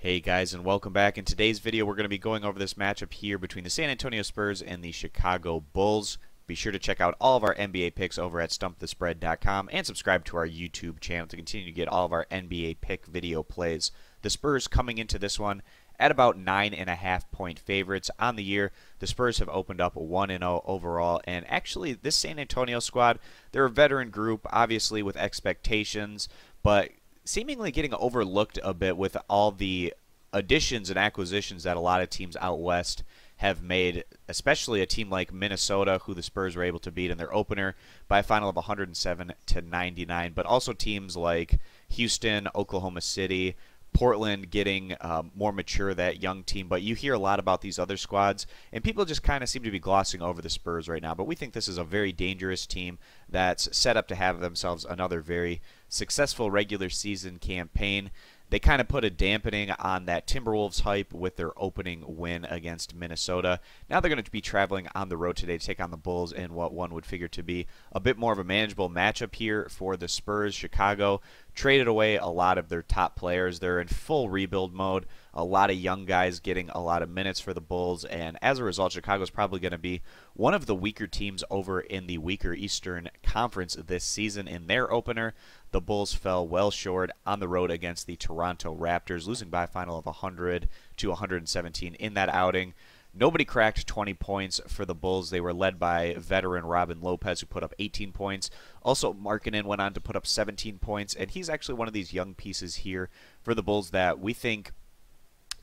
Hey guys, and welcome back. In today's video, we're going to be going over this matchup here between the San Antonio Spurs and the Chicago Bulls. Be sure to check out all of our NBA picks over at stumpthespread.com and subscribe to our YouTube channel to continue to get all of our NBA pick video plays. The Spurs coming into this one at about 9.5-point favorites on the year. The Spurs have opened up 1-0 overall, and actually this San Antonio squad, they're a veteran group, obviously with expectations, but seemingly getting overlooked a bit with all the additions and acquisitions that a lot of teams out west have made, especially a team like Minnesota, who the Spurs were able to beat in their opener by a final of 107-99, but also teams like Houston, Oklahoma City, Portland getting more mature, that young team. But you hear a lot about these other squads, and people just kind of seem to be glossing over the Spurs right now. But we think this is a very dangerous team that's set up to have themselves another very successful regular season campaign. They kind of put a dampening on that Timberwolves hype with their opening win against Minnesota. Now they're going to be traveling on the road today to take on the Bulls in what one would figure to be a bit more of a manageable matchup here for the Spurs. Chicago traded away a lot of their top players. They're in full rebuild mode. A lot of young guys getting a lot of minutes for the Bulls, and as a result, Chicago's probably going to be one of the weaker teams over in the weaker Eastern Conference this season. In their opener, the Bulls fell well short on the road against the Toronto Raptors, losing by a final of 100-117 in that outing. Nobody cracked 20 points for the Bulls. They were led by veteran Robin Lopez, who put up 18 points. Also, Markkanen went on to put up 17 points, and he's actually one of these young pieces here for the Bulls that we think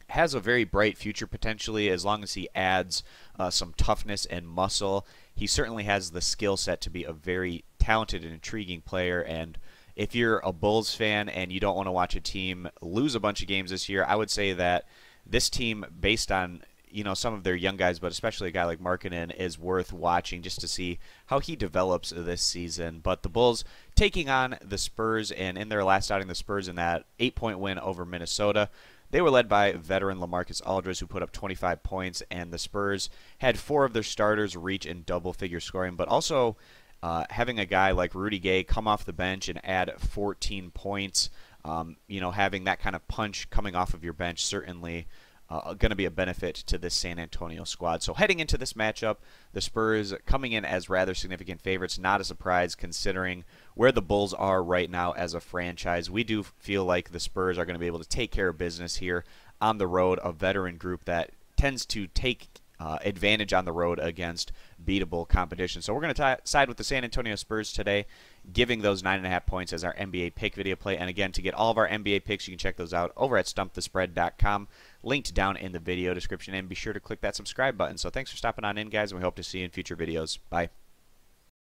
has a very bright future potentially, as long as he adds some toughness and muscle. He certainly has the skill set to be a very talented and intriguing player, and if you're a Bulls fan and you don't want to watch a team lose a bunch of games this year, I would say that this team, based on some of their young guys, but especially a guy like Markkanen, is worth watching just to see how he develops this season. But the Bulls taking on the Spurs, and in their last outing, the Spurs in that 8-point win over Minnesota, they were led by veteran LaMarcus Aldridge, who put up 25 points, and the Spurs had 4 of their starters reach in double-figure scoring, but also having a guy like Rudy Gay come off the bench and add 14 points, having that kind of punch coming off of your bench certainly going to be a benefit to this San Antonio squad. So heading into this matchup, the Spurs coming in as rather significant favorites. Not a surprise considering where the Bulls are right now as a franchise. We do feel like the Spurs are going to be able to take care of business here on the road, a veteran group that tends to take advantage on the road against beatable competition. So we're going to side with the San Antonio Spurs today, giving those 9.5 points as our NBA pick video play. And again, to get all of our NBA picks, you can check those out over at stumpthespread.com, linked down in the video description, and be sure to click that subscribe button. So thanks for stopping on in, guys, and we hope to see you in future videos. Bye.